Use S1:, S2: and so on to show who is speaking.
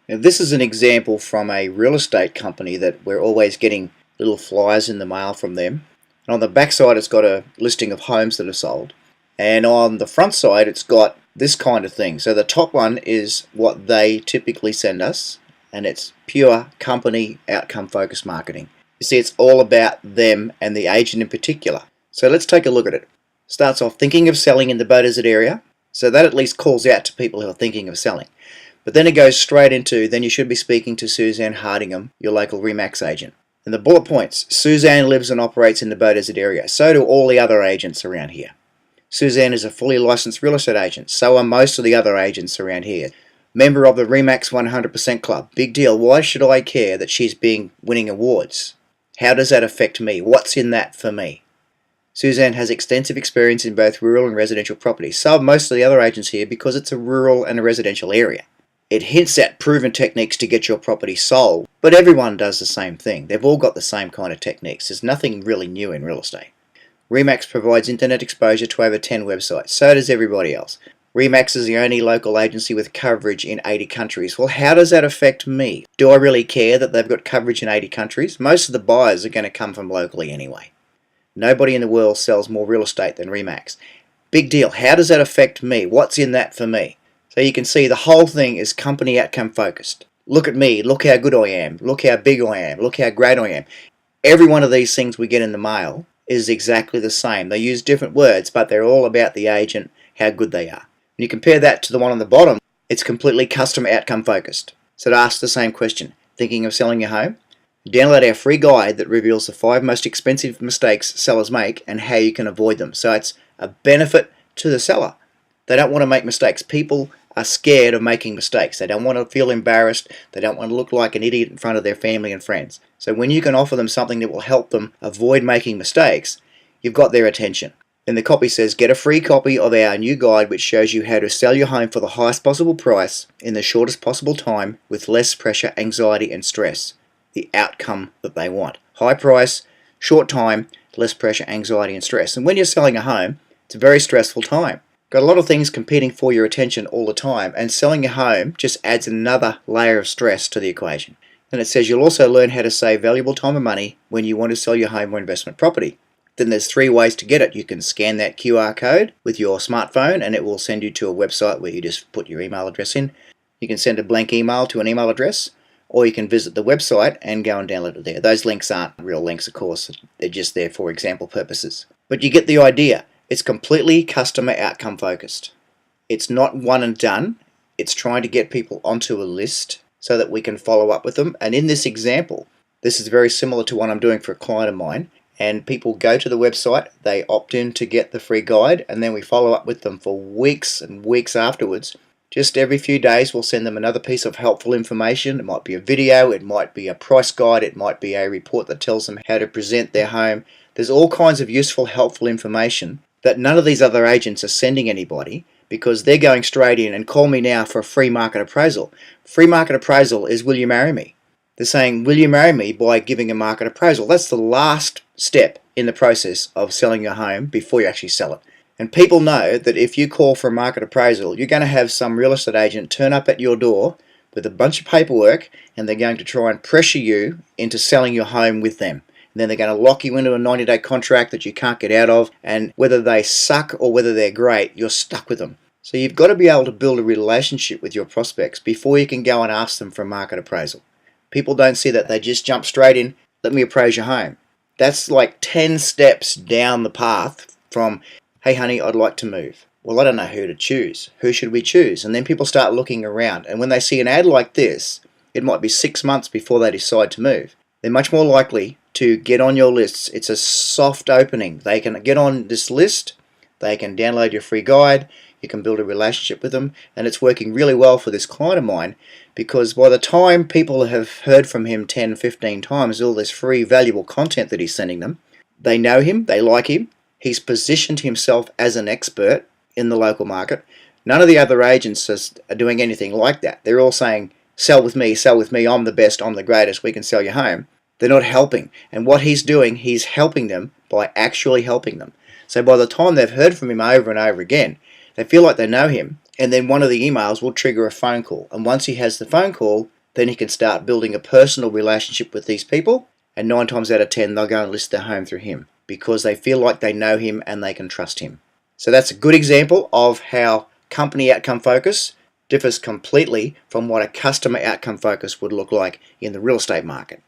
S1: Now, this is an example from a real estate company that we're always getting little flyers in the mail from them. And on the back side it's got a listing of homes that are sold. And on the front side it's got this kind of thing. So the top one is what they typically send us, and it's pure company outcome focused marketing. You see, it's all about them and the agent in particular. So let's take a look at it. Starts off thinking of selling in the Beaudesert area. So that at least calls out to people who are thinking of selling. But then it goes straight into, then you should be speaking to Suzanne Hardingham, your local RE/MAX agent. And the bullet points: Suzanne lives and operates in the Beaudesert area. So do all the other agents around here. Suzanne is a fully licensed real estate agent. So are most of the other agents around here. Member of the RE/MAX 100% Club. Big deal. Why should I care that she's winning awards? How does that affect me? What's in that for me? Suzanne has extensive experience in both rural and residential properties. So have most of the other agents here, because it's a rural and a residential area. It hints at proven techniques to get your property sold, but everyone does the same thing. They've all got the same kind of techniques. There's nothing really new in real estate. RE/MAX provides internet exposure to over 10 websites. So does everybody else. RE/MAX is the only local agency with coverage in 80 countries. Well, how does that affect me? Do I really care that they've got coverage in 80 countries? Most of the buyers are going to come from locally anyway. Nobody in the world sells more real estate than RE/MAX. Big deal. How does that affect me? What's in that for me? So you can see the whole thing is company outcome focused. Look at me, look how good I am, look how big I am, look how great I am. Every one of these things we get in the mail is exactly the same. They use different words, but they're all about the agent, how good they are. When you compare that to the one on the bottom, it's completely customer outcome focused. So to ask the same question, thinking of selling your home? Download our free guide that reveals the 5 most expensive mistakes sellers make and how you can avoid them. So it's a benefit to the seller. They don't want to make mistakes. People are scared of making mistakes. They don't want to feel embarrassed. They don't want to look like an idiot in front of their family and friends. So when you can offer them something that will help them avoid making mistakes, you've got their attention. Then the copy says, get a free copy of our new guide which shows you how to sell your home for the highest possible price in the shortest possible time with less pressure, anxiety and stress. The outcome that they want. High price, short time, less pressure, anxiety and stress. And when you're selling a home, it's a very stressful time. Got a lot of things competing for your attention all the time, and selling your home just adds another layer of stress to the equation. And it says you'll also learn how to save valuable time and money when you want to sell your home or investment property. Then there's 3 ways to get it. You can scan that QR code with your smartphone and it will send you to a website where you just put your email address in. You can send a blank email to an email address, or you can visit the website and go and download it there. Those links aren't real links, of course. They're just there for example purposes. But you get the idea. It's completely customer outcome focused. It's not one and done. It's trying to get people onto a list so that we can follow up with them. And in this example, this is very similar to what I'm doing for a client of mine. And people go to the website, they opt in to get the free guide, and then we follow up with them for weeks and weeks afterwards. Just every few days we'll send them another piece of helpful information. It might be a video, it might be a price guide, it might be a report that tells them how to present their home. There's all kinds of useful, helpful information that none of these other agents are sending anybody, because they're going straight in and call me now for a free market appraisal. Free market appraisal is, will you marry me? They're saying, will you marry me, by giving a market appraisal. That's the last step in the process of selling your home before you actually sell it. And people know that if you call for a market appraisal, you're going to have some real estate agent turn up at your door with a bunch of paperwork, and they're going to try and pressure you into selling your home with them. And then they're going to lock you into a 90-day contract that you can't get out of, and whether they suck or whether they're great, you're stuck with them. So you've got to be able to build a relationship with your prospects before you can go and ask them for a market appraisal. People don't see that. They just jump straight in, let me appraise your home. That's like 10 steps down the path from, hey honey, I'd like to move. Well, I don't know who to choose. Who should we choose? And then people start looking around, and when they see an ad like this, it might be 6 months before they decide to move. They're much more likely to get on your lists. It's a soft opening. They can get on this list, they can download your free guide, you can build a relationship with them, and it's working really well for this client of mine, because by the time people have heard from him 10, 15 times, all this free valuable content that he's sending them, they know him, they like him, he's positioned himself as an expert in the local market. None of the other agents are doing anything like that. They're all saying, sell with me, I'm the best, I'm the greatest, we can sell your home. They're not helping. And what he's doing, he's helping them by actually helping them. So by the time they've heard from him over and over again, they feel like they know him. And then one of the emails will trigger a phone call. And once he has the phone call, then he can start building a personal relationship with these people, and 9 times out of 10 they'll go and list their home through him because they feel like they know him and they can trust him. So that's a good example of how company outcome focus differs completely from what a customer outcome focus would look like in the real estate market.